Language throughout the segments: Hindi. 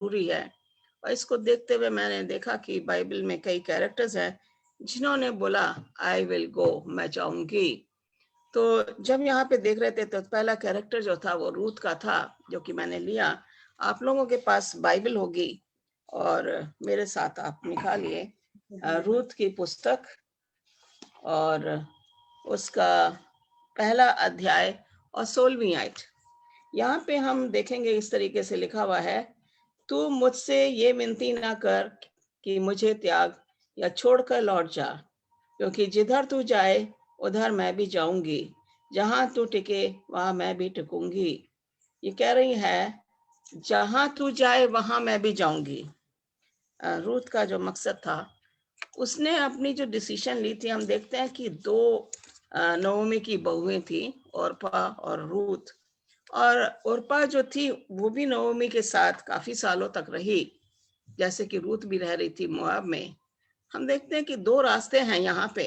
जरूरी है। और इसको देखते हुए मैंने देखा कि बाइबल में कई कैरेक्टर्स हैं जिन्होंने बोला आई विल गो, मैं जाऊंगी। तो जब यहाँ पे देख रहे थे तो पहला कैरेक्टर जो था वो रूथ का था, जो कि मैंने लिया। आप लोगों के पास बाइबल होगी और मेरे साथ आप निकालिए रूथ की पुस्तक और उसका पहला अध्याय और 16वीं आयत। यहाँ पे हम देखेंगे इस तरीके से लिखा हुआ है, तू मुझसे ये विनती ना कर कि मुझे त्याग या छोड़कर लौट जा, क्योंकि जिधर तू जाए उधर मैं भी जाऊंगी, जहां तू टिके वहां मैं भी टिकूंगी। ये कह रही है जहां तू जाए वहां मैं भी जाऊंगी। रूथ का जो मकसद था, उसने अपनी जो डिसीजन ली थी, हम देखते हैं कि दो नवोमी की बहुएं थी, ओरपा और रूथ। और ओरपा जो थी वो भी नवोमी के साथ काफी सालों तक रही, जैसे कि रूथ भी रह रही थी मोआब में। हम देखते हैं कि दो रास्ते हैं यहाँ पे।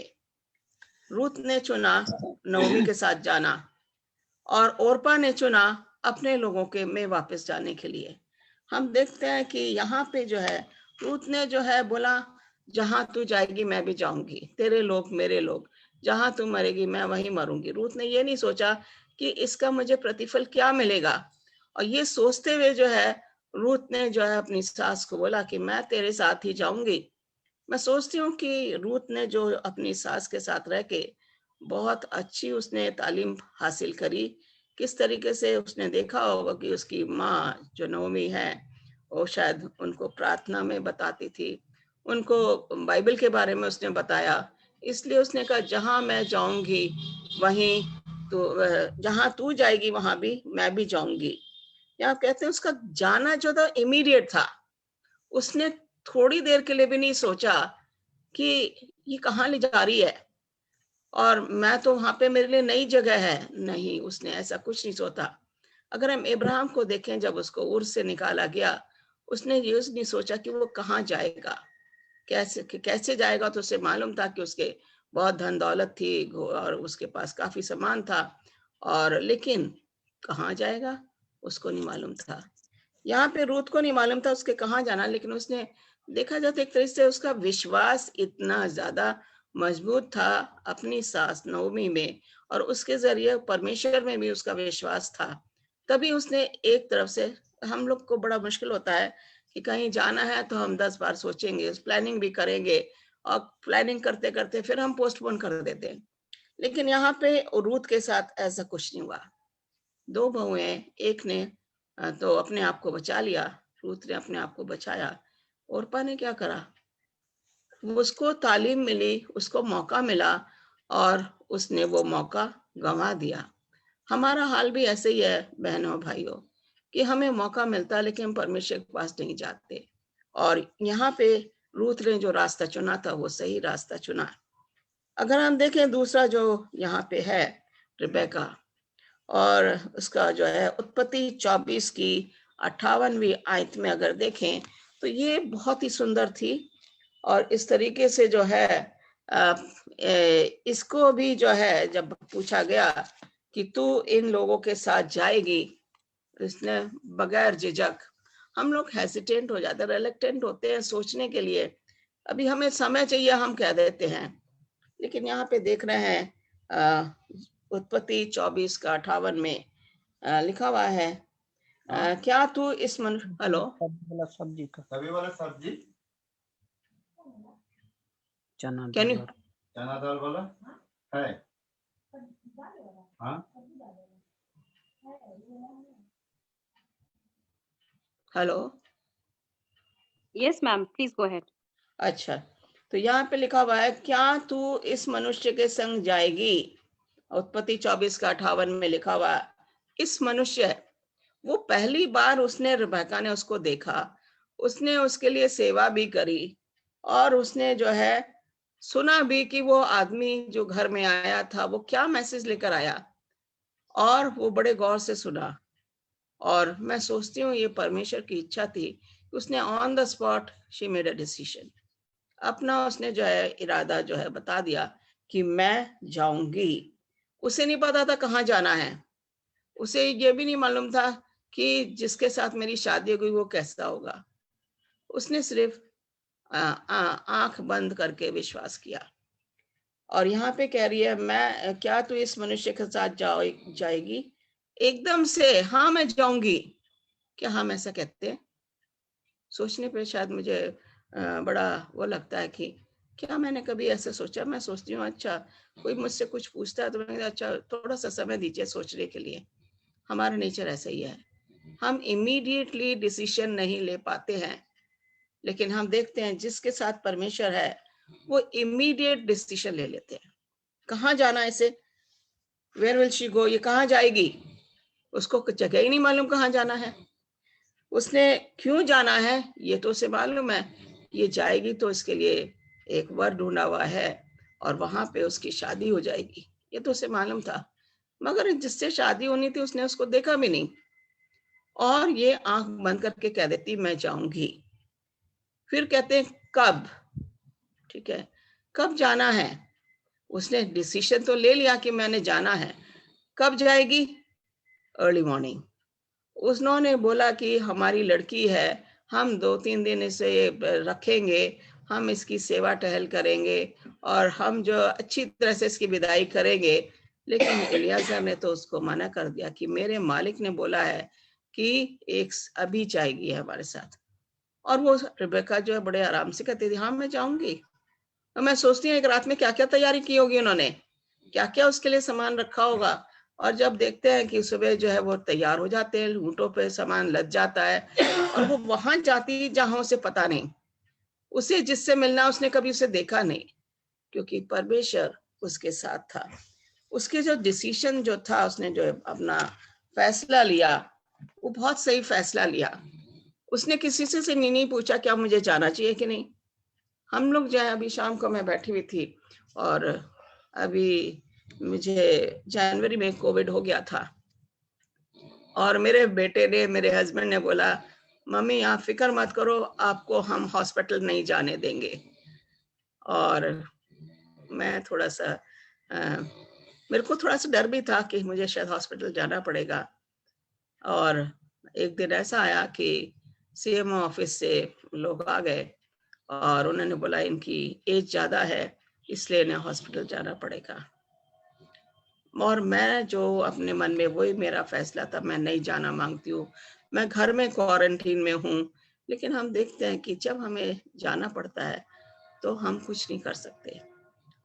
रूथ ने चुना नवोमी के साथ जाना और ओरपा ने चुना अपने लोगों के में वापस जाने के लिए। हम देखते हैं कि यहाँ पे जो है रूथ ने जो है बोला जहां तू जाएगी मैं भी जाऊंगी, तेरे लोग मेरे लोग, जहां तू मरेगी मैं वहीं मरूंगी। रूथ ने ये नहीं सोचा कि इसका मुझे प्रतिफल क्या मिलेगा। और ये सोचते हुए जो है रूथ ने जो है अपनी सास को बोला कि मैं तेरे साथ ही जाऊंगी। मैं सोचती हूँ कि रूथ ने जो अपनी सास के साथ रह के बहुत अच्छी उसने तालीम हासिल करी। किस तरीके से उसने देखा होगा कि उसकी माँ जो नवमी है वो शायद उनको प्रार्थना में बताती थी, उनको बाइबल के बारे में उसने बताया। इसलिए उसने कहा जहां मैं जाऊंगी वहीं तो, जहां तू जाएगी वहां भी मैं भी जाऊंगी। या कहते हैं उसका जाना जो था इमीडिएट था। उसने थोड़ी देर के लिए भी नहीं सोचा कि ये कहाँ ले जा रही है और मैं तो वहां पे मेरे लिए नई जगह है। नहीं, उसने ऐसा कुछ नहीं सोचा। अगर हम इब्राहिम को देखें, जब उसको उर्स से निकाला गया, उसने ये नहीं सोचा कि वो कहाँ जाएगा, कैसे जाएगा। तो उसे मालूम था कि उसके बहुत धन दौलत थी और उसके पास काफी सामान था, और लेकिन कहाँ जाएगा उसको नहीं मालूम था। यहाँ पे रूथ को नहीं मालूम था उसके कहाँ जाना, लेकिन उसने देखा जाता एक तरह से उसका विश्वास इतना ज्यादा मजबूत था अपनी सास नवमी में, और उसके जरिए परमेश्वर में भी उसका विश्वास था। तभी उसने एक तरफ से, हम लोग को बड़ा मुश्किल होता है कि कहीं जाना है तो हम 10 बार सोचेंगे, प्लानिंग भी करेंगे, और प्लानिंग करते करते फिर हम पोस्टपोन कर देते हैं। लेकिन यहाँ पे रूथ के साथ ऐसा कुछ नहीं हुआ। दो बहुएं, एक ने तो अपने आप को बचा लिया, रूथ ने अपने आप को बचाया। ओरपा ने क्या करा, उसको तालीम मिली, उसको मौका मिला और उसने वो मौका गंवा दिया। हमारा हाल भी ऐसे ही है बहनों भाइयों, कि हमें मौका मिलता है लेकिन हम परमेश्वर के पास नहीं जाते। और यहाँ पे रूथ ने जो रास्ता चुना था वो सही रास्ता चुना। अगर हम देखें दूसरा जो यहाँ पे है रिबेका, और उसका जो है उत्पत्ति 24 की 58वीं आयत में अगर देखें तो ये बहुत ही सुंदर थी। और इस तरीके से जो है इसको भी जो है जब पूछा गया कि तू इन लोगों के साथ जाएगी, इसने बगैर झिझक, हम लोग हेसिटेंट हो जाते हैं, रिलक्टेंट होते हैं सोचने के लिए, अभी हमें समय चाहिए हम कह देते हैं। लेकिन यहाँ पे देख रहे हैं उत्पत्ति 24 का 58 में लिखा हुआ है, क्या तू इस मनुष्य, हेलो, सब्जी का कभी वाला सब्जी चना कैन यू, चना दाल वाला है। हाँ, hello, yes ma'am, please go ahead. अच्छा, तो यहाँ पे लिखा हुआ है क्या तू इस मनुष्य के संग जाएगी। उत्पत्ति 24 का 58 में लिखा हुआ है, इस मनुष्य है, वो पहली बार उसने, रिबेका ने उसको देखा, उसने उसके लिए सेवा भी करी, और उसने जो है सुना भी कि वो आदमी जो घर में आया था वो क्या मैसेज लेकर आया, और वो बड़े गौर से सुना। और मैं सोचती हूँ ये परमेश्वर की इच्छा थी, उसने on the spot she made a decision, अपना उसने जो है इरादा जो है बता दिया कि मैं जाऊंगी। उसे नहीं पता था कहाँ जाना है, उसे ये भी नहीं मालूम था कि जिसके साथ मेरी शादी हुई वो कैसा होगा। उसने सिर्फ आंख बंद करके विश्वास किया। और यहाँ पे कह रही है, मैं क्या तू इस मनुष्य के साथ जाएगी? एकदम से हाँ मैं जाऊंगी। क्या हम ऐसा कहते हैं? सोचने पे शायद मुझे बड़ा वो लगता है कि क्या मैंने कभी ऐसे सोचा। मैं सोचती हूँ अच्छा कोई मुझसे कुछ पूछता है तो मैं अच्छा थोड़ा सा समय दीजिए सोचने के लिए। हमारा नेचर ऐसा ही है, हम इमीडिएटली डिसीजन नहीं ले पाते हैं, लेकिन हम देखते हैं जिसके साथ परमेश्वर है वो इमीडिएट डिसीजन ले लेते हैं। कहाँ जाना है इसे, वेयर विल शी गो, ये कहाँ जाएगी, उसको जगह ही नहीं मालूम कहाँ जाना है। उसने क्यों जाना है ये तो उसे मालूम है, ये जाएगी तो इसके लिए एक वर ढूंढा हुआ है और वहां पे उसकी शादी हो जाएगी, ये तो उसे मालूम था। मगर जिससे शादी होनी थी उसने उसको देखा भी नहीं, और ये आंख बंद करके कह देती मैं जाऊंगी। फिर कहते हैं कब, ठीक है, कब जाना है। उसने डिसीजन तो ले लिया कि मैंने जाना है, कब जाएगी? Early morning. उन्होंने बोला कि हमारी लड़की है, हम 2-3 दिन इसे रखेंगे, हम इसकी सेवा टहल करेंगे और हम जो अच्छी तरह से इसकी विदाई करेंगे। लेकिन इलियाजर ने तो उसको मना कर दिया कि मेरे मालिक ने बोला है कि एक अभी जाएगी हमारे साथ। और वो रिबेका जो है बड़े आराम से कहती थी हाँ मैं जाऊंगी। और मैं सोचती हूँ एक रात में क्या क्या तैयारी की होगी उन्होंने, क्या क्या उसके लिए सामान रखा होगा। और जब देखते हैं कि सुबह जो है वो तैयार हो जाते हैं, ऊँटों पे सामान लद जाता है और वो वहां जाती जहां उसे पता नहीं, उसे जिससे मिलना उसने कभी उसे देखा नहीं, क्योंकि परमेश्वर उसके साथ था। उसके जो डिसीजन जो था, उसने जो अपना फैसला लिया वो बहुत सही फैसला लिया। उसने किसी से नहीं पूछा क्या मुझे जाना चाहिए कि नहीं। हम लोग जो है अभी शाम को मैं बैठी हुई थी और अभी मुझे जनवरी में कोविड हो गया था और मेरे बेटे ने, मेरे हस्बैंड ने बोला मम्मी आप फिक्र मत करो, आपको हम हॉस्पिटल नहीं जाने देंगे। और मैं थोड़ा सा मेरे को थोड़ा सा डर भी था कि मुझे शायद हॉस्पिटल जाना पड़ेगा। और एक दिन ऐसा आया कि सीएमओ ऑफिस से लोग आ गए और उन्होंने बोला इनकी एज ज्यादा है इसलिए इन्हें हॉस्पिटल जाना पड़ेगा। और मैं जो अपने मन में, वही मेरा फैसला था, मैं नहीं जाना मांगती हूँ, मैं घर में क्वारंटीन में हूँ। लेकिन हम देखते हैं कि जब हमें जाना पड़ता है तो हम कुछ नहीं कर सकते।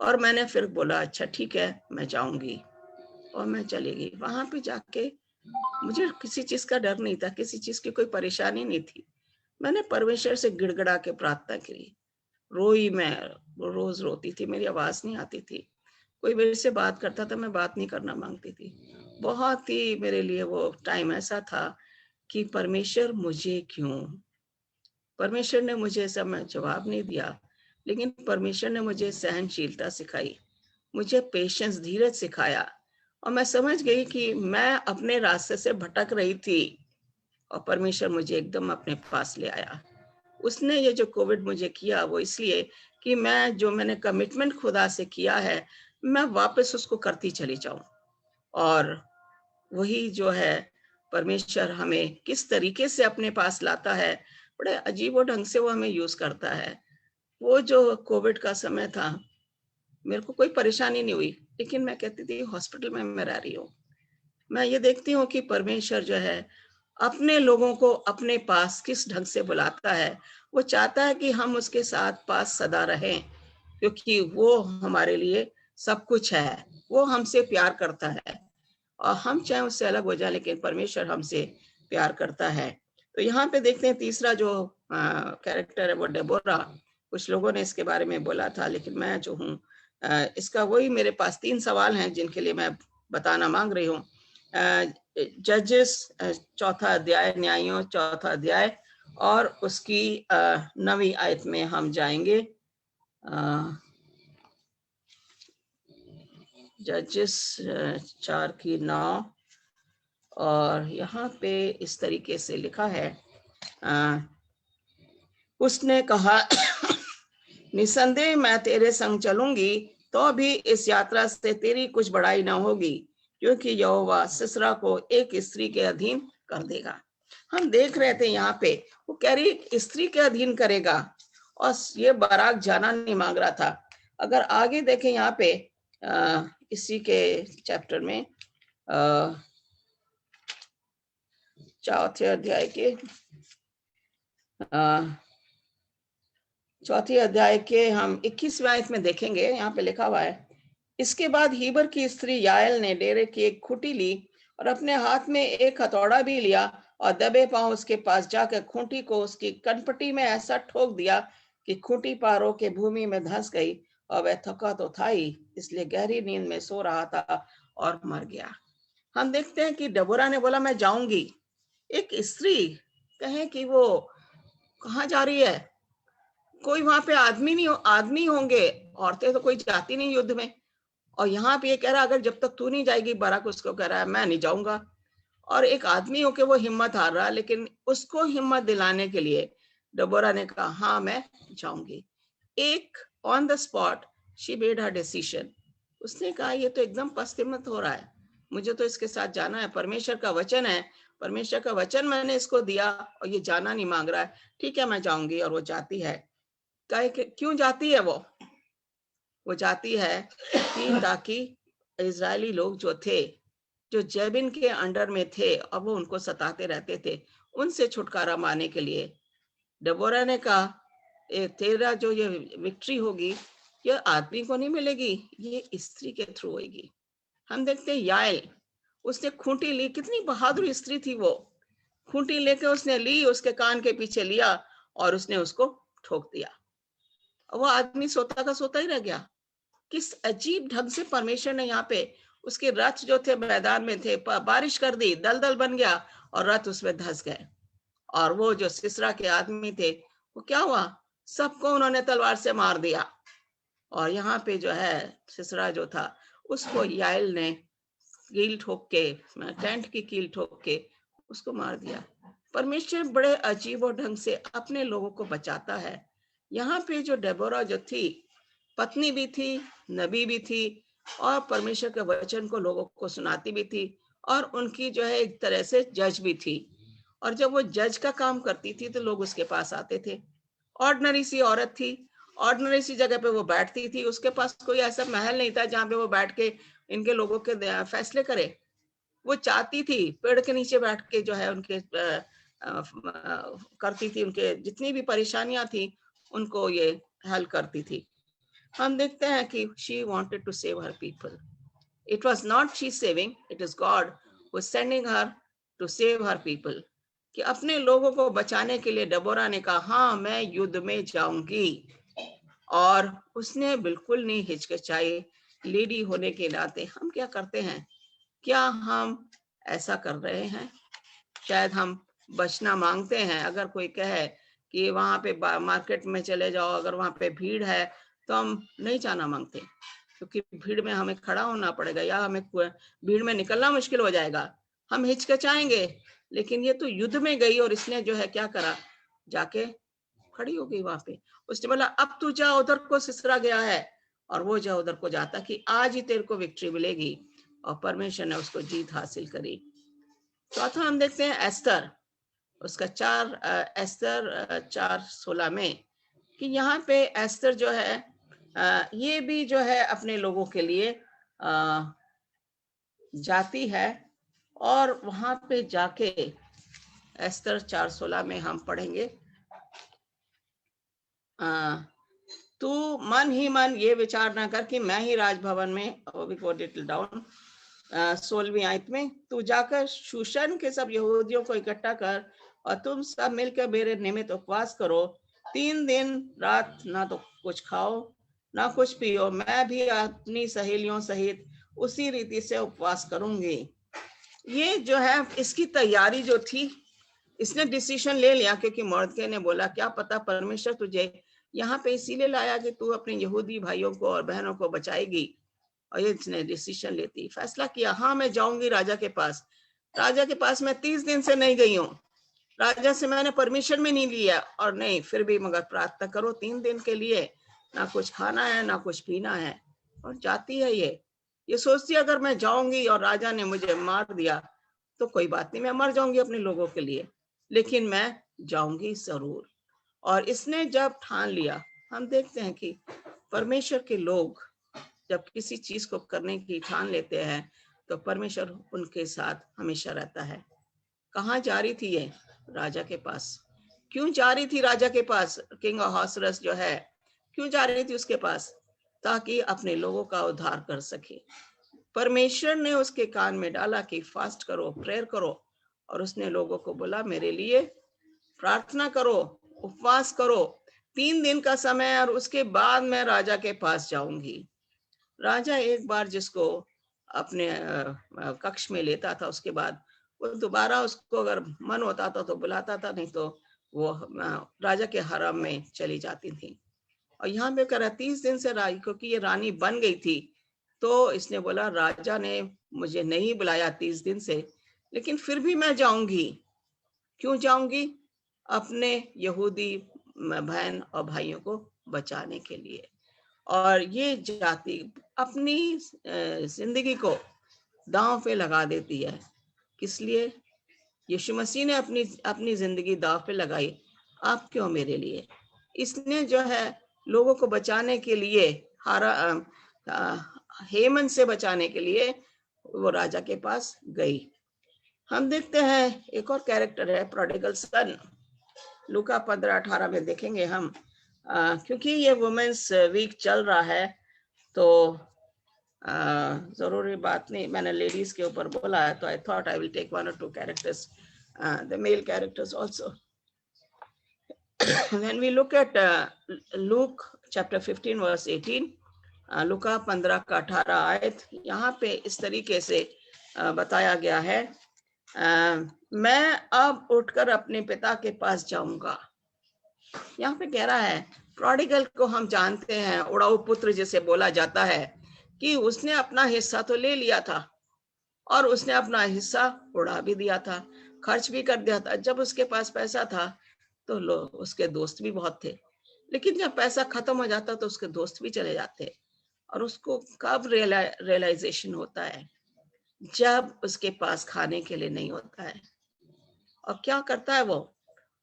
और मैंने फिर बोला अच्छा ठीक है मैं जाऊंगी, और मैं चली गई। वहां पे जाके मुझे किसी चीज का डर नहीं था, किसी चीज की कोई परेशानी नहीं थी। मैंने परमेश्वर से गिड़गिड़ा के प्रार्थना की, रोई, मैं रोज रोती थी, मेरी आवाज नहीं आती थी। कोई मेरे से बात करता था, मैं बात नहीं करना मांगती थी। बहुत ही मेरे लिए वो टाइम ऐसा था कि परमेश्वर मुझे क्यों, परमेश्वर ने मुझे समय जवाब नहीं दिया, लेकिन परमेश्वर ने मुझे सहनशीलता सिखाई, मुझे पेशेंस, धीरज सिखाया। और मैं समझ गई कि मैं अपने रास्ते से भटक रही थी और परमेश्वर मुझे एकदम अपने पास ले आया। उसने ये जो कोविड मुझे किया वो इसलिए कि मैं जो मैंने कमिटमेंट खुदा से किया है मैं वापस उसको करती चली जाऊं। और वही जो है परमेश्वर हमें किस तरीके से अपने पास लाता है, बड़े अजीब ढंग से वो हमें यूज करता है। वो जो कोविड का समय था मेरे को कोई परेशानी नहीं हुई, लेकिन मैं कहती थी हॉस्पिटल में मैं रह रही हूँ। मैं ये देखती हूँ कि परमेश्वर जो है अपने लोगों को अपने पास किस ढंग से बुलाता है। वो चाहता है कि हम उसके साथ पास सदा रहें, क्योंकि वो हमारे लिए सब कुछ है। वो हमसे प्यार करता है और हम चाहे उससे अलग हो जाए, लेकिन परमेश्वर हमसे प्यार करता है। तो यहाँ पे देखते हैं तीसरा जो कैरेक्टर है वो डेबोरा। कुछ लोगों ने इसके बारे में बोला था, लेकिन मैं जो हूँ इसका वही, मेरे पास 3 सवाल हैं जिनके लिए मैं बताना मांग रही हूँ। जजेस 4था अध्याय, न्यायों 4था अध्याय और उसकी 9वीं आयत में हम जाएंगे। जजेस 4 की 9, और यहाँ पे इस तरीके से लिखा है, उसने कहा निसंदेह मैं तेरे संग चलूंगी तो भी इस यात्रा से तेरी कुछ बड़ाई न होगी, क्योंकि यहोवा सिसरा को एक स्त्री के अधीन कर देगा। हम देख रहे थे यहाँ पे वो कह रही स्त्री के अधीन करेगा, और ये बाराक जाना नहीं मांग रहा था। अगर आगे देखें यहाँ पे इसी के चैप्टर में चौथे अध्याय के चौथे अध्याय के हम 21वें आयत में देखेंगे, यहाँ पे लिखा हुआ है, इसके बाद हीबर की स्त्री याएल ने डेरे की एक खूंटी ली और अपने हाथ में एक हथौड़ा भी लिया और दबे पांव उसके पास जाकर खूंटी को उसकी कनपटी में ऐसा ठोक दिया कि खूंटी पारों के भूमि में धंस गई, और वह थका तो था ही, इसलिए गहरी नींद में सो रहा था और मर गया। हम देखते हैं कि डबोरा ने बोला मैं जाऊंगी। एक स्त्री कहें कि वो कहाँ जा रही है? कोई वहां पे आदमी होंगे, औरतें तो कोई जाती नहीं युद्ध में। और यहाँ पे ये कह रहा अगर जब तक तू नहीं जाएगी, बाराक उसको कह रहा है मैं नहीं जाऊंगा। और एक आदमी होके वो हिम्मत हार रहा, लेकिन उसको हिम्मत दिलाने के लिए डबोरा ने कहा हाँ मैं जाऊंगी। एक on the spot she made her decision. उसने कहा ये तो एकदम पश्चिमत हो रहा है, मुझे तो इसके साथ जाना है, परमेश्वर का वचन है, परमेश्वर का वचन मैंने इसको दिया और ये जाना नहीं मांग रहा है, ठीक है मैं जाऊंगी। और वो जाती है। क्यों जाती है? वो जाती है कि ताकि इजरायली लोग जो थे, जो जेबिन के अंडर में थे और वो उनको सताते रहते थे, उनसे छुटकारा पाने के लिए डबोरा ने कहा तेरा जो ये विक्ट्री होगी ये आदमी को नहीं मिलेगी, ये स्त्री के थ्रू होगी। हम देखते हैं याएल, उसने खूंटी ली, कितनी बहादुर स्त्री थी वो। खूंटी लेके उसने ली, उसके कान के पीछे लिया और उसने उसको ठोक दिया। वो आदमी सोता का सोता ही रह गया। किस अजीब ढंग से परमेश्वर ने यहाँ पे उसके रथ जो थे मैदान में थे, बारिश कर दी, दलदल बन गया और रथ उसमें धंस गए। और वो जो सिसरा के आदमी थे, वो क्या हुआ, सबको उन्होंने तलवार से मार दिया। और यहाँ पे जो है सिसरा जो था उसको याएल ने कील ठोक के, टेंट की कील ठोक के उसको मार दिया। परमेश्वर बड़े अजीब और ढंग से अपने लोगों को बचाता है। यहाँ पे जो डेबोरा जो थी, पत्नी भी थी, नबी भी थी, और परमेश्वर के वचन को लोगों को सुनाती भी थी, और उनकी जो है एक तरह से जज भी थी। और जब वो जज का काम करती थी तो लोग उसके पास आते थे। ऑर्डिनरी सी औरत थी, ऑर्डिनरी सी जगह पे वो बैठती थी, उसके पास कोई ऐसा महल नहीं था जहाँ पे वो बैठ के इनके लोगों के फैसले करे। वो चाहती थी पेड़ के नीचे बैठ के जो है उनके करती थी, उनके जितनी भी परेशानियां थी उनको ये हल करती थी। हम देखते हैं कि she wanted to save her people. It was not she saving, it is God who was sending her to save her people. कि अपने लोगों को बचाने के लिए डबोरा ने कहा हाँ मैं युद्ध में जाऊंगी, और उसने बिल्कुल नहीं हिचकिचाई। लेडी होने के नाते हम क्या करते हैं, क्या हम ऐसा कर रहे हैं? शायद हम बचना मांगते हैं। अगर कोई कहे कि वहां पे मार्केट में चले जाओ, अगर वहां पे भीड़ है तो हम नहीं जाना मांगते, क्योंकि भीड़ में हमें खड़ा होना पड़ेगा या हमें भीड़ में निकलना मुश्किल हो जाएगा, हम हिचकिचाएंगे। लेकिन ये तो युद्ध में गई और इसने जो है क्या करा, जाके खड़ी हो गई वहां पे। उसने बोला अब तू जा, उधर को सिसरा गया है, और वो जा उधर को जाता कि आज ही तेरे को विक्ट्री मिलेगी, और परमेश्वर ने उसको जीत हासिल करी। चौथा हम देखते हैं एस्तर, उसका एस्तर 4:16 में, कि यहाँ पे एस्तर जो है ये भी जो है अपने लोगों के लिए जाती है, और वहां पे जाके एस्तर 4:16 में हम पढ़ेंगे, तू मन ही मन ये विचार ना कर कि मैं ही राजभवन में, 16वीं आयत में, तू जाकर शूशन के सब यहूदियों को इकट्ठा कर और तुम सब मिलकर मेरे निमित्त उपवास करो, 3 दिन रात ना तो कुछ खाओ ना कुछ पियो, मैं भी अपनी सहेलियों सहित उसी रीति से उपवास करूंगी। ये जो है इसकी तैयारी जो थी, इसने डिसीजन ले लिया, क्योंकि मर्दके ने बोला क्या पता परमेश्वर तुझे यहाँ पे इसीलिए लाया कि तू अपने यहूदी भाइयों को और बहनों को बचाएगी। और ये इसने डिसीजन लेती, फैसला किया हाँ मैं जाऊंगी राजा के पास। राजा के पास मैं 30 दिन से नहीं गई हूँ, राजा से मैंने परमिशन में नहीं लिया, और नहीं फिर भी मगर प्रार्थना करो 3 दिन के लिए, ना कुछ खाना है ना कुछ पीना है। और जाती है ये सोचती है अगर मैं जाऊंगी और राजा ने मुझे मार दिया तो कोई बात नहीं, मैं मर जाऊंगी अपने लोगों के लिए, लेकिन मैं जाऊंगी जरूर। और इसने जब ठान लिया, हम देखते हैं कि परमेश्वर के लोग जब किसी चीज को करने की ठान लेते हैं तो परमेश्वर उनके साथ हमेशा रहता है। कहाँ जा रही थी ये? राजा के पास। क्यों जा रही थी राजा के पास? किंग अहासुएरस जो है, क्यों जा रही थी उसके पास? ताकि अपने लोगों का उद्धार कर सके। परमेश्वर ने उसके कान में डाला कि फास्ट करो, प्रेयर करो, और उसने लोगों को बोला मेरे लिए प्रार्थना करो, उपवास करो, 3 दिन का समय, और उसके बाद मैं राजा के पास जाऊंगी। राजा एक बार जिसको अपने कक्ष में लेता था, उसके बाद वो दोबारा उसको अगर मन होता था तो बुलाता था, नहीं तो वो राजा के हरम में चली जाती थी। और यहाँ पे कह रहा 30 दिन से क्योंकि ये रानी बन गई थी, तो इसने बोला राजा ने मुझे नहीं बुलाया 30 दिन से, लेकिन फिर भी मैं जाऊंगी। क्यों जाऊंगी? अपने यहूदी बहन और भाइयों को बचाने के लिए। और ये जाति अपनी जिंदगी को दांव पे लगा देती है। किस लिए? यीशु मसीह ने अपनी अपनी जिंदगी दांव पे लगाई, आप क्यों मेरे लिए? इसने जो है लोगों को बचाने के लिए, हेमन से बचाने के लिए वो राजा के पास गई। हम देखते हैं एक और कैरेक्टर है, प्रोडिगल सन। लूका 15:18 में देखेंगे हम, क्योंकि ये वुमेन्स वीक चल रहा है तो जरूरी बात नहीं, मैंने लेडीज के ऊपर बोला है, तो I thought I will take 1 or 2 characters, the male characters also. When we look at Luke chapter 15 verse 18, लुका 15 का 18 आयत, यहाँ पे इस तरीके से बताया गया है, मैं अब उठकर अपने पिता के पास जाऊंगा। यहाँ पे कह रहा है, प्रोडिगल को हम जानते हैं, उड़ाऊ पुत्र जिसे बोला जाता है, कि उसने अपना हिस्सा तो ले लिया था और उसने अपना हिस्सा उड़ा भी दिया था, खर्च भी कर दिया था। जब उसके पास पैसा था तो उसके दोस्त भी बहुत थे, लेकिन जब पैसा खत्म हो जाता तो उसके दोस्त भी चले जाते। और उसको कब रियलाइजेशन होता है? जब उसके पास खाने के लिए नहीं होता है। और क्या करता है वो?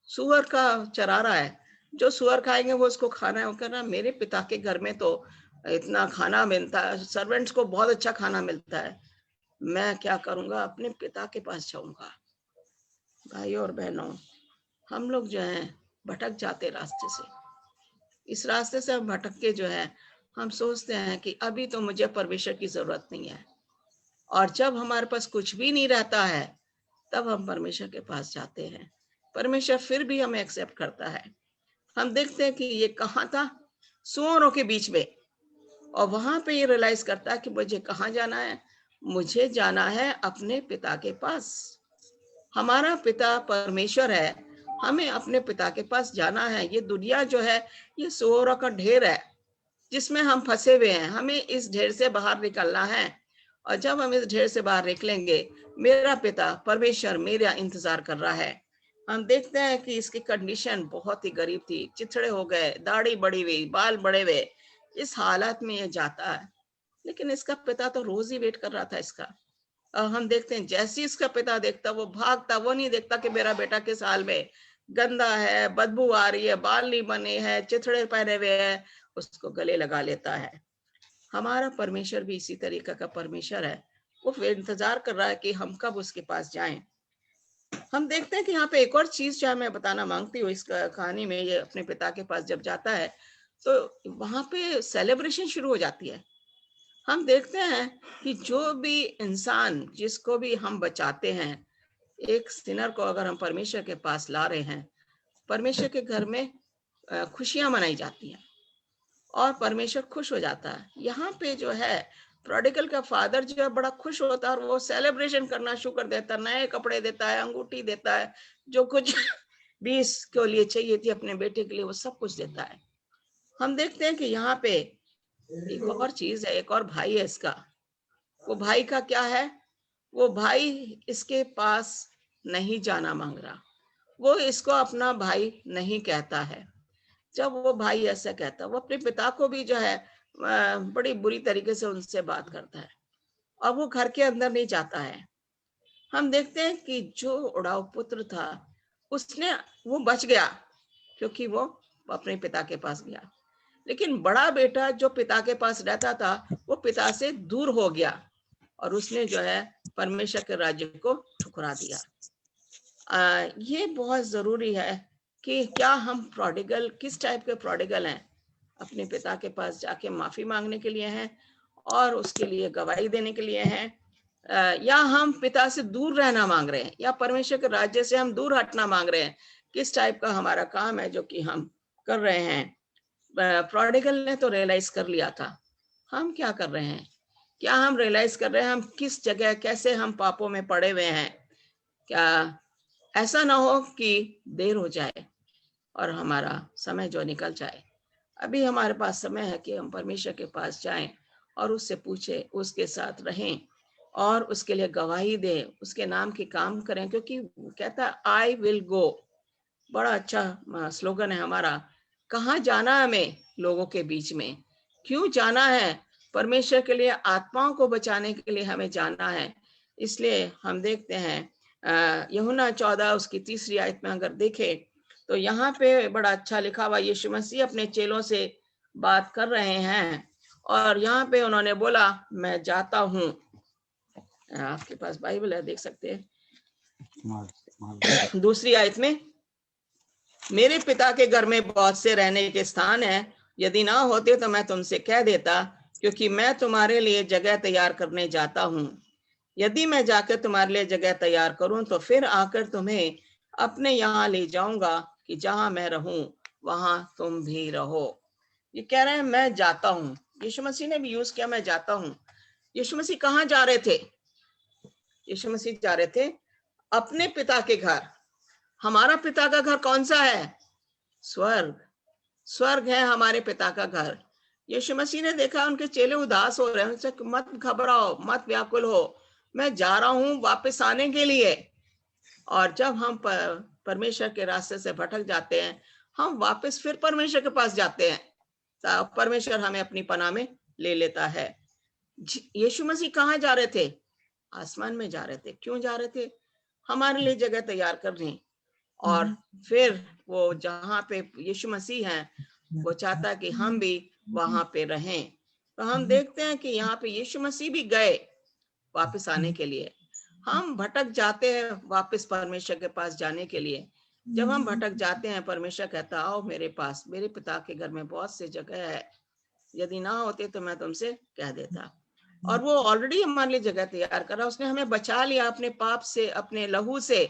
सुअर का चरा रहा है, जो सुअर खाएंगे वो उसको खाना है। वो कह रहा मेरे पिता के घर में तो इतना खाना मिलता है, सर्वेंट्स को बहुत अच्छा खाना मिलता है, मैं क्या करूंगा? अपने पिता के पास जाऊंगा। भाइयों और बहनों, हम लोग जो हैं भटक जाते रास्ते से। इस रास्ते से हम भटक के जो है, हम सोचते हैं कि अभी तो मुझे परमेश्वर की जरूरत नहीं है, और जब हमारे पास कुछ भी नहीं रहता है तब हम परमेश्वर के पास जाते हैं। परमेश्वर फिर भी हमें एक्सेप्ट करता है। हम देखते हैं कि ये कहाँ था? सुअरों के बीच में। और वहां पे ये रियलाइज करता है कि मुझे कहाँ जाना है? मुझे जाना है अपने पिता के पास। हमारा पिता परमेश्वर है, हमें अपने पिता के पास जाना है। ये दुनिया जो है ये सुअरों का ढेर है जिसमें हम फंसे हुए हैं। हमें इस ढेर से बाहर निकलना है, और जब हम इस ढेर से बाहर निकलेंगे, मेरा पिता परमेश्वर मेरा इंतजार कर रहा है। हम देखते हैं कि इसकी कंडीशन बहुत ही गरीब थी, चिथड़े हो गए, दाढ़ी बड़ी हुई, बाल बड़े हुए, इस हालत में ये जाता है। लेकिन इसका पिता तो रोज ही वेट कर रहा था इसका। हम देखते हैं जैसे इसका पिता देखता वो भागता, वो नहीं देखता कि मेरा बेटा किस हाल में, गंदा है, बदबू आ रही है, बाल नहीं बने हैं, चिथड़े पहने हुए हैं, उसको गले लगा लेता है। हमारा परमेश्वर भी इसी तरीके का परमेश्वर है। वो इंतजार कर रहा है कि हम कब उसके पास जाएं। हम देखते हैं कि यहाँ पे एक और चीज जो मैं बताना मांगती हूँ इस कहानी में, ये अपने पिता के पास जब जाता है तो वहां पे सेलिब्रेशन शुरू हो जाती है। हम देखते हैं कि जो भी इंसान जिसको भी हम बचाते हैं, एक सिनर को अगर हम परमेश्वर के पास ला रहे हैं, परमेश्वर के घर में खुशियां मनाई जाती हैं और परमेश्वर खुश हो जाता है। यहाँ पे जो है प्रोडिगल का फादर जो है बड़ा खुश होता है और वो सेलिब्रेशन करना शुरू कर देता है, नए कपड़े देता है, अंगूठी देता है, जो कुछ भी इसके लिए चाहिए थी अपने बेटे के लिए वो सब कुछ देता है। हम देखते हैं कि यहाँ पे एक और चीज है, एक और भाई है इसका। वो भाई का क्या है? वो भाई इसके पास नहीं जाना मांग रहा, वो इसको अपना भाई नहीं कहता है। जब वो भाई ऐसा कहता है, वो अपने पिता को भी जो है बड़ी बुरी तरीके से उनसे बात करता है और वो घर के अंदर नहीं जाता है। हम देखते हैं कि जो उड़ाऊ पुत्र था वो बच गया क्योंकि वो अपने पिता के पास गया, लेकिन बड़ा बेटा जो पिता के पास रहता था वो पिता से दूर हो गया और उसने जो है परमेश्वर के राज्य को ठुकरा दिया। ये बहुत जरूरी है कि क्या हम प्रोडिगल, किस टाइप के प्रोडिगल हैं? अपने पिता के पास जाके माफी मांगने के लिए हैं और उसके लिए गवाही देने के लिए हैं, या हम पिता से दूर रहना मांग रहे हैं, या परमेश्वर के राज्य से हम दूर हटना मांग रहे हैं? किस टाइप का हमारा काम है जो कि हम कर रहे हैं? प्रोडिगल ने तो रियलाइज कर लिया था, हम क्या कर रहे हैं? क्या हम रियलाइज कर रहे हैं हम किस जगह, कैसे हम पापों में पड़े हुए हैं? क्या ऐसा ना हो कि देर हो जाए और हमारा समय जो निकल जाए? अभी हमारे पास समय है कि हम परमेश्वर के पास जाएं और उससे पूछें, उसके साथ रहें और उसके लिए गवाही दें, उसके नाम के काम करें, क्योंकि कहता है आई विल गो। बड़ा अच्छा स्लोगन है हमारा। कहाँ जाना है हमें? लोगों के बीच में। क्यों जाना है? परमेश्वर के लिए, आत्माओं को बचाने के लिए हमें जाना है। इसलिए हम देखते हैं यूहन्ना 14 उसकी 3 आयत में अगर देखें तो यहाँ पे बड़ा अच्छा लिखा हुआ, यीशु मसीह अपने चेलों से बात कर रहे हैं और यहाँ पे उन्होंने बोला मैं जाता हूँ। आपके पास बाइबल है, देख सकते हैं 2 आयत में, मेरे पिता के घर में बहुत से रहने के स्थान हैं, यदि ना होते तो मैं तुमसे कह देता, क्योंकि मैं तुम्हारे लिए जगह तैयार करने जाता हूँ। यदि मैं जाकर तुम्हारे लिए जगह तैयार करूं तो फिर आकर तुम्हें अपने यहाँ ले जाऊंगा कि जहां मैं रहूं वहां तुम भी रहो। ये कह रहे हैं मैं जाता हूं। यीशु मसीह ने भी यूज किया मैं जाता हूं। यीशु मसीह कहाँ जा रहे थे? यीशु मसीह जा रहे थे अपने पिता के घर। हमारा पिता का घर कौन सा है? स्वर्ग। स्वर्ग है हमारे पिता का घर। यीशु मसीह ने देखा उनके चेले उदास हो रहे हैं, उनसे मत घबराओ, मत व्याकुल हो, मैं जा रहा हूं वापस आने के लिए। और जब हम परमेश्वर के रास्ते से भटक जाते हैं, हम वापस फिर परमेश्वर के पास जाते हैं, तो परमेश्वर हमें अपनी पनाह में ले लेता है। यीशु मसीह कहाँ जा रहे थे? आसमान में जा रहे थे। क्यों जा रहे थे? हमारे लिए जगह तैयार करने। और फिर वो जहाँ पे यीशु मसीह है वो चाहता है कि हम भी वहां पे रहें। तो हम देखते हैं कि यहाँ पे यीशु मसीह भी गए वापस आने के लिए। हम भटक जाते हैं वापस परमेश्वर के पास जाने के लिए। जब हम भटक जाते हैं, परमेश्वर कहता आओ मेरे पास, मेरे पिता के घर में बहुत सी जगह है, यदि ना होते तो मैं तुमसे कह देता। और वो ऑलरेडी हमारे लिए जगह तैयार कर रहा। उसने हमें बचा लिया अपने पाप से, अपने लहू से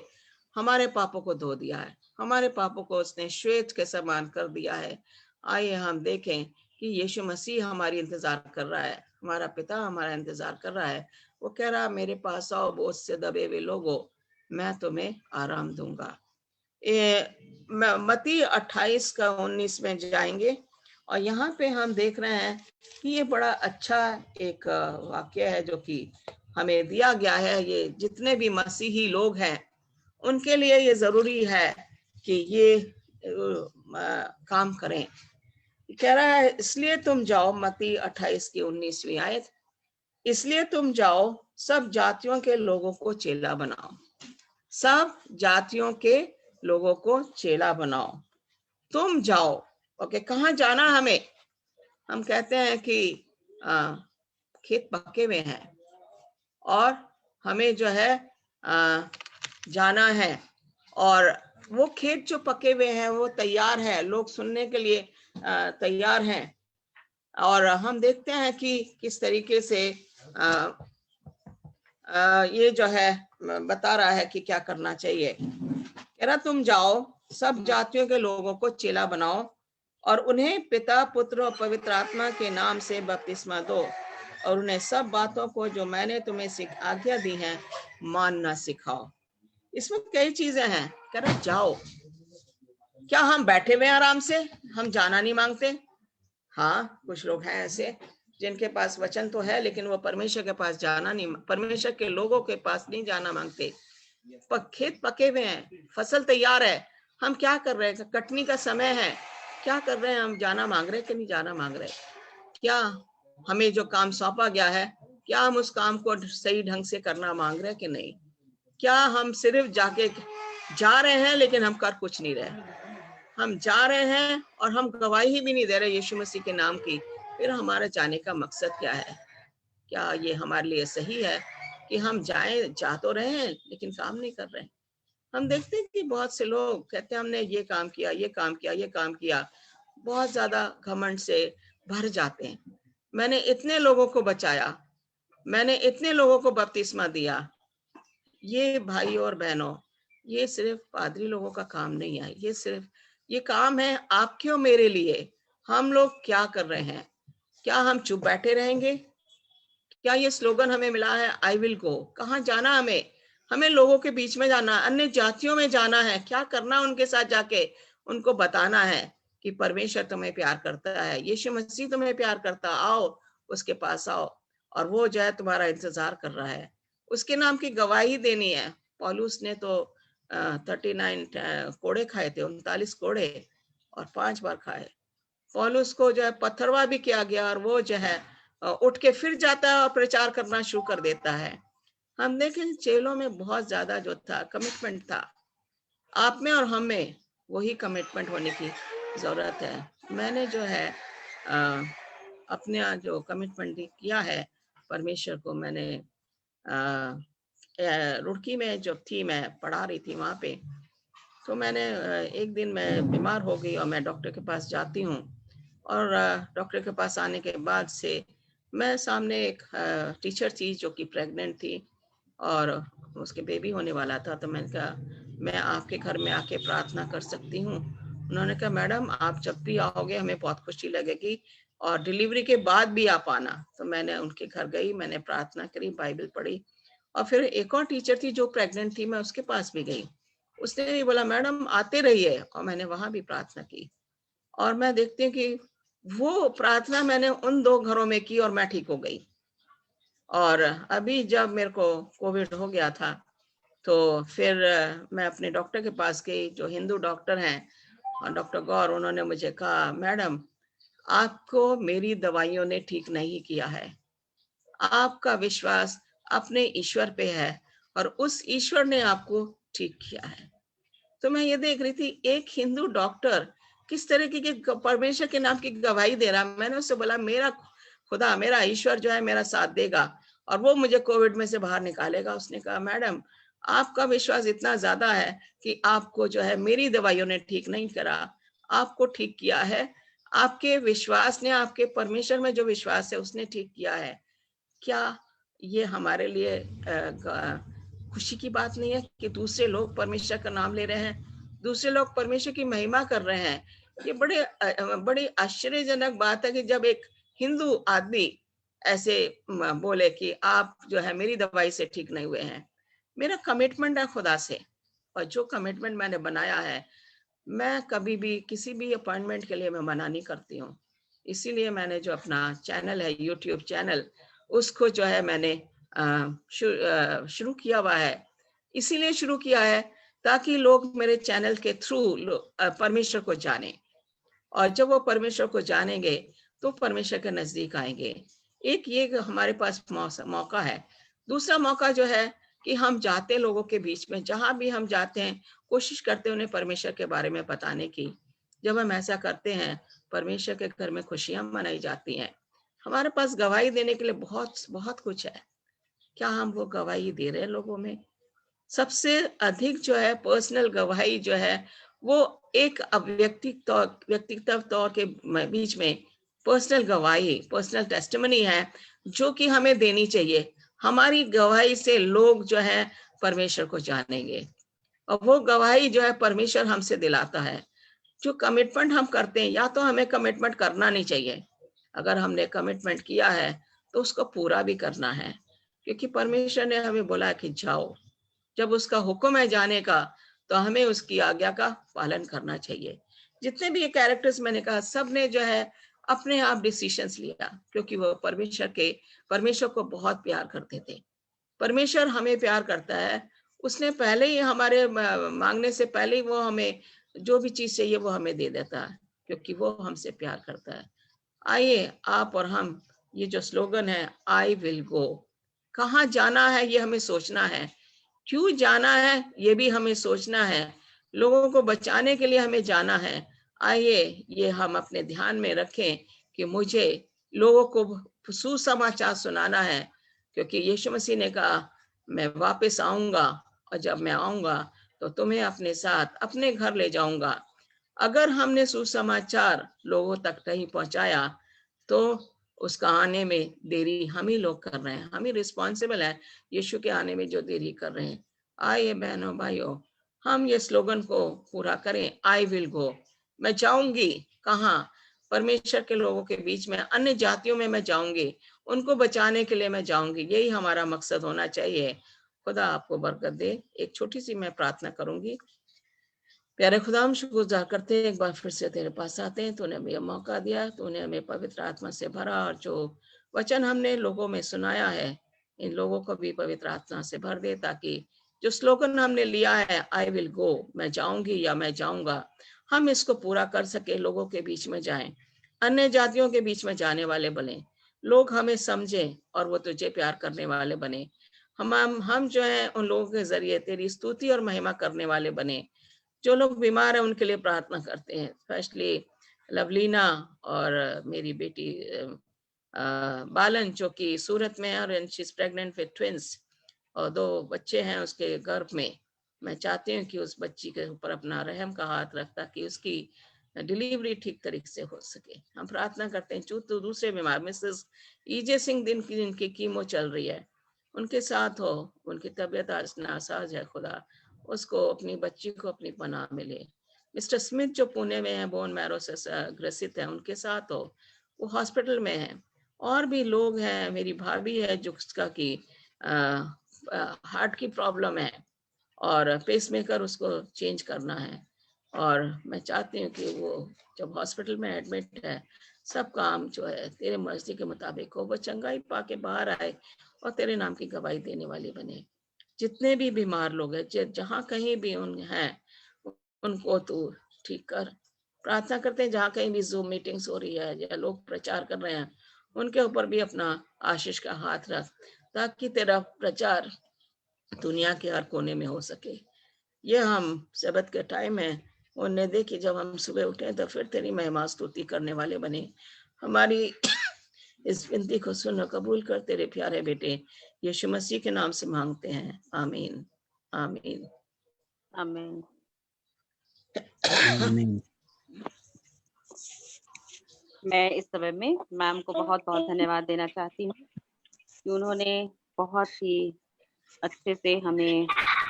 हमारे पापों को धो दिया है, हमारे पापों को उसने श्वेत के समान कर दिया है। आइए हम देखें कि यीशु मसीह हमारी इंतजार कर रहा है, हमारा पिता हमारा इंतजार कर रहा है। वो कह रहा मेरे पास आओ बोझ से दबे हुए लोगों, मैं तुम्हें आराम दूंगा। मत्ती 28:19 में जाएंगे और यहाँ पे हम देख रहे हैं कि ये बड़ा अच्छा एक वाक्य है जो कि हमें दिया गया है। ये जितने भी मसीही लोग हैं उनके लिए ये जरूरी है कि ये काम करें। कह रहा है इसलिए तुम जाओ, मत्ती 28:19 आयत, इसलिए तुम जाओ सब जातियों के लोगों को चेला बनाओ। सब जातियों के लोगों को चेला बनाओ। तुम जाओ। ओके, कहाँ जाना हमें? हम कहते हैं कि खेत पके हुए हैं और हमें जो है जाना है, और वो खेत जो पके हुए हैं वो तैयार है, लोग सुनने के लिए तैयार हैं। और हम देखते हैं कि किस तरीके से ये जो है बता रहा है कि क्या करना चाहिए। कह रहा तुम जाओ सब जातियों के लोगों को चेला बनाओ और उन्हें पिता पुत्र और पवित्र आत्मा के नाम से बपतिस्मा दो और उन्हें सब बातों को जो मैंने तुम्हें आज्ञा दी है मानना सिखाओ। इसमें कई चीजें हैं। कह रहा जाओ। क्या हम बैठे हुए आराम से, हम जाना नहीं मांगते? हाँ, कुछ लोग हैं ऐसे जिनके पास वचन तो है लेकिन वो परमेश्वर के पास जाना नहीं, परमेश्वर के लोगों के पास नहीं जाना मांगते। खेत पके हुए हैं, फसल तैयार है, हम क्या कर रहे हैं? कटनी का समय है, क्या कर रहे हैं? हम जाना मांग रहे कि नहीं जाना मांग रहे? क्या हमें जो काम सौंपा गया है, क्या हम उस काम को सही ढंग से करना मांग रहे कि नहीं? क्या हम सिर्फ जाके जा रहे हैं लेकिन हम कर कुछ नहीं रहे? हम जा रहे हैं और हम गवाही भी नहीं दे रहे यीशु मसीह के नाम की, फिर हमारे जाने का मकसद क्या है? क्या ये हमारे लिए सही है कि हम जा तो रहे हैं लेकिन काम नहीं कर रहे हैं? हम देखते हैं कि बहुत से लोग कहते हैं हमने ये काम किया, ये काम किया, ये काम किया, बहुत ज्यादा घमंड से भर जाते हैं। मैंने इतने लोगों को बचाया, मैंने इतने लोगों को बपतिस्मा दिया। ये भाई और बहनों, ये सिर्फ पादरी लोगों का काम नहीं है, ये काम है आपके और मेरे लिए। हम लोग क्या कर रहे हैं? क्या हम चुप बैठे रहेंगे? क्या ये स्लोगन हमें मिला है, आई विल गो? कहाँ जाना हमें? हमें लोगों के बीच में जाना, अन्य जातियों में जाना है। क्या करना उनके साथ जाके? उनको बताना है कि परमेश्वर तुम्हें प्यार करता है, यीशु मसीह तुम्हें प्यार करता, आओ उसके पास आओ, और वो जो है तुम्हारा इंतजार कर रहा है। उसके नाम की गवाही देनी है। पौलुस ने तो 39 कोड़े खाए थे, 39 कोड़े, और 5 बार खाए। पौलुस को जो है पत्थरवा भी किया गया, और वो जो है उठ के फिर जाता है और प्रचार करना शुरू कर देता है। हम देखें चेलों में बहुत ज्यादा जो था कमिटमेंट था। आप में और हम में वही कमिटमेंट होने की जरूरत है। मैंने जो है अपने जो कमिटमेंट किया है परमेश्वर को, मैंने रुड़की में जब थी, मैं पढ़ा रही थी वहां पे, तो मैंने एक दिन मैं बीमार हो गई और मैं डॉक्टर के पास जाती हूँ, और डॉक्टर के पास आने के बाद से मैं सामने एक टीचर थी जो कि प्रेग्नेंट थी और उसके बेबी होने वाला था। तो मैंने कहा मैं आपके घर में आके प्रार्थना कर सकती हूँ? उन्होंने कहा मैडम आप जब भी आओगे हमें बहुत खुशी लगेगी, और डिलीवरी के बाद भी आप आना। तो मैंने उनके घर गई, मैंने प्रार्थना करी, बाइबल पढ़ी, और फिर एक और टीचर थी जो प्रेग्नेंट थी, मैं उसके पास भी गई। उसने भी बोला मैडम आते रहिए, और मैंने वहां भी प्रार्थना की। और मैं देखती हूँ कि वो प्रार्थना मैंने उन 2 घरों में की और मैं ठीक हो गई। और अभी जब मेरे को कोविड हो गया था, तो फिर मैं अपने डॉक्टर के पास गई जो हिंदू डॉक्टर हैं, और डॉक्टर गौर, उन्होंने मुझे कहा मैडम आपको मेरी दवाइयों ने ठीक नहीं किया है, आपका विश्वास अपने ईश्वर पे है और उस ईश्वर ने आपको ठीक किया है। तो मैं ये देख रही थी एक हिंदू डॉक्टर किस तरीके के परमेश्वर के नाम की गवाही दे रहा। मैंने उससे बोला मेरा खुदा, मेरा ईश्वर जो है मेरा साथ देगा और वो मुझे कोविड में से बाहर निकालेगा। उसने कहा मैडम आपका विश्वास इतना ज्यादा है कि आपको जो है मेरी दवाइयों ने ठीक नहीं करा, आपको ठीक किया है। आपके विश्वास ने, आपके परमेश्वर में जो विश्वास है उसने ठीक किया है। क्या ये हमारे लिए खुशी की बात नहीं है कि दूसरे लोग परमेश्वर का नाम ले रहे हैं, दूसरे लोग परमेश्वर की महिमा कर रहे हैं? ये बड़ी आश्चर्यजनक बात है कि जब एक हिंदू आदमी ऐसे बोले कि आप जो है मेरी दवाई से ठीक नहीं हुए हैं। मेरा कमिटमेंट है खुदा से, और जो कमिटमेंट मैंने बनाया है, मैं कभी भी किसी भी अपॉइंटमेंट के लिए मैं मना नहीं करती हूँ। इसीलिए मैंने जो अपना चैनल है, यूट्यूब चैनल, उसको जो है मैंने शुरू किया हुआ है। इसीलिए शुरू किया है ताकि लोग मेरे चैनल के थ्रू परमेश्वर को जाने, और जब वो परमेश्वर को जानेंगे तो परमेश्वर के नजदीक आएंगे। एक ये हमारे पास मौका है। दूसरा मौका जो है कि हम जाते लोगों के बीच में, जहां भी हम जाते हैं, कोशिश करते हैं उन्हें परमेश्वर के बारे में बताने की। जब हम ऐसा करते हैं, परमेश्वर के घर में खुशियां मनाई जाती हैं। हमारे पास गवाही देने के लिए बहुत बहुत कुछ है। क्या हम वो गवाही दे रहे हैं लोगों में? सबसे अधिक जो है पर्सनल गवाही जो है वो एक व्यक्तिगत तौर के बीच में पर्सनल गवाही, पर्सनल टेस्टिमनी है जो कि हमें देनी चाहिए। हमारी गवाही से लोग जो है परमेश्वर को जानेंगे, और वो गवाही जो है परमेश्वर हमसे दिलाता है। जो कमिटमेंट हम करते हैं, या तो हमें कमिटमेंट करना नहीं चाहिए, अगर हमने कमिटमेंट किया है तो उसको पूरा भी करना है, क्योंकि परमेश्वर ने हमें बोला कि जाओ। जब उसका हुक्म है जाने का, तो हमें उसकी आज्ञा का पालन करना चाहिए। जितने भी ये कैरेक्टर्स मैंने कहा, सब ने जो है अपने आप डिसीजंस लिया, क्योंकि वो परमेश्वर को बहुत प्यार करते थे। परमेश्वर हमें प्यार करता है। उसने पहले ही हमारे मांगने से पहले ही वो हमें जो भी चीज चाहिए वो हमें दे देता है, क्योंकि वो हमसे प्यार करता है। आइए आप और हम, ये जो स्लोगन है आई विल गो, कहाँ जाना है ये हमें सोचना है। क्यों जाना है ये भी हमें सोचना है, लोगों को बचाने के लिए हमें जाना है। आइए ये हम अपने ध्यान में रखें कि मुझे लोगों को सुसमाचार सुनाना है, क्योंकि यीशु मसीह ने कहा मैं वापस आऊंगा, और जब मैं आऊंगा तो तुम्हें अपने साथ अपने घर ले जाऊंगा। अगर हमने सुसमाचार लोगों तक नहीं पहुंचाया तो उसका आने में देरी हम ही लोग कर रहे हैं, हम ही रिस्पॉन्सिबल है यीशु के आने में जो देरी कर रहे हैं। आइए बहनों भाइयों, हम ये स्लोगन को पूरा करें, आई विल गो, मैं जाऊंगी। कहाँ? परमेश्वर के लोगों के बीच में, अन्य जातियों में मैं जाऊंगी, उनको बचाने के लिए मैं जाऊंगी। यही हमारा मकसद होना चाहिए। खुदा आपको बरकत दे। एक छोटी सी मैं प्रार्थना करूंगी। प्यारे खुदा, हम शुक्रगुजार करते हैं, एक बार फिर से तेरे पास आते हैं। तूने हमें मौका दिया, तूने हमें पवित्र आत्मा से भरा, और जो वचन हमने लोगों में सुनाया है, इन लोगों को भी पवित्र आत्मा से भर दे, ताकि जो स्लोगन हमने लिया है, आई विल गो, मैं जाऊंगी या मैं जाऊंगा, हम इसको पूरा कर सके, लोगों के बीच में जाएं, अन्य जातियों के बीच में जाने वाले बने, लोग हमें समझें और वो तुझे प्यार करने वाले बने। हम जो है उन लोगों के जरिए तेरी स्तुति और महिमा करने वाले बने। जो लोग बीमार हैं उनके लिए प्रार्थना करते हैं, स्पेशली लवलीना और मेरी बेटी बालन, जो कि सूरत में है और she is pregnant with twins, और 2 बच्चे हैं उसके गर्भ में। मैं चाहती हूँ कि उस बच्ची के ऊपर अपना रहम का हाथ रख, ताकि उसकी डिलीवरी ठीक तरीके से हो सके। हम प्रार्थना करते हैं तो दूसरे बीमार मिसेस ईजे सिंह, दिन की जिनकी कीमो चल रही है, उनके साथ हो, उनकी तबीयत आज नासाज है, खुदा उसको, अपनी बच्ची को अपनी पनाह मिले। मिस्टर स्मिथ जो पुणे में है, बोन मैरो से ग्रसित है, उनके साथ हो, वो हॉस्पिटल में है। और भी लोग हैं, मेरी भाभी है जिसका की हार्ट की प्रॉब्लम है और पेसमेकर उसको चेंज करना है, और मैं चाहती हूँ कि वो जब हॉस्पिटल में एडमिट है, सब काम जो है तेरे मर्जी के मुताबिक हो, वो चंगाई पाके बाहर आए और तेरे नाम की गवाही देने वाली बने। जितने भी बीमार लोग हैं, जहाँ कहीं भी उन हैं, उनको तू ठीक कर। प्रार्थना करते हैं जहाँ कहीं भी जूम मीटिंग्स हो रही है या लोग प्रचार कर रहे हैं, उनके ऊपर भी अपना आशीष का हाथ रख, ताकि तेरा प्रचार दुनिया के हर कोने में हो सके। ये हम सबत के टाइम है, उन्हें देखी जब हम सुबह उठे तो फिर तेरी महिमा स्तुति करने वाले बने। हमारी इस विनती को सुन और कबूल कर, तेरे प्यारे बेटे यीशु मसीह के नाम से मांगते हैं, आमीन आमीन आमीन। आमीन। मैं इस समय में मैम को बहुत बहुत धन्यवाद देना चाहती हूँ कि उन्होंने बहुत ही अच्छे से हमें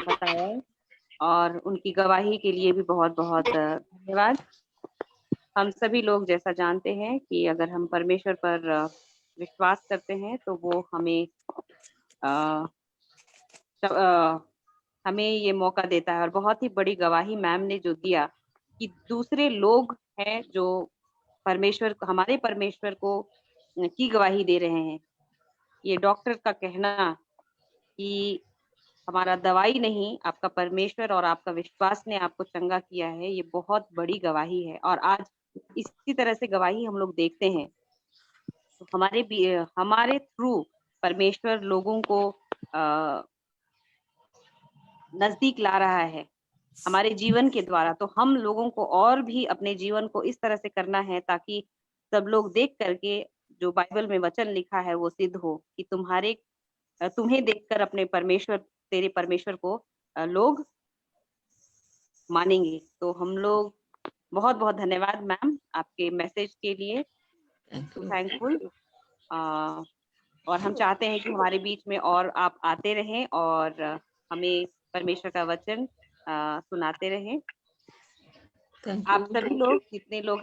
बताया, और उनकी गवाही के लिए भी बहुत बहुत धन्यवाद। हम सभी लोग जैसा जानते हैं कि अगर हम परमेश्वर पर विश्वास करते हैं तो वो हमें हमें ये मौका देता है। और बहुत ही बड़ी गवाही मैम ने जो दिया कि दूसरे लोग हैं जो परमेश्वर, हमारे परमेश्वर को की गवाही दे रहे हैं। ये डॉक्टर का कहना कि हमारा दवाई नहीं, आपका परमेश्वर और आपका विश्वास ने आपको चंगा किया है, ये बहुत बड़ी गवाही है। और आज इसी तरह से गवाही हम लोग देखते हैं, तो हमारे थ्रू परमेश्वर लोगों को नजदीक ला रहा है हमारे जीवन के द्वारा। तो हम लोगों को और भी अपने जीवन को इस तरह से करना है ताकि सब लोग देख करके जो बाइबल में वचन लिखा है वो सिद्ध हो कि तुम्हें देखकर अपने परमेश्वर, तेरे परमेश्वर को लोग मानेंगे। तो हम लोग बहुत बहुत धन्यवाद मैम आपके मैसेज के लिए, थैंकफुल। और हम चाहते हैं कि हमारे बीच में और आप आते रहें और हमें परमेश्वर का वचन सुनाते रहें। आप सभी लोग, जितने लोग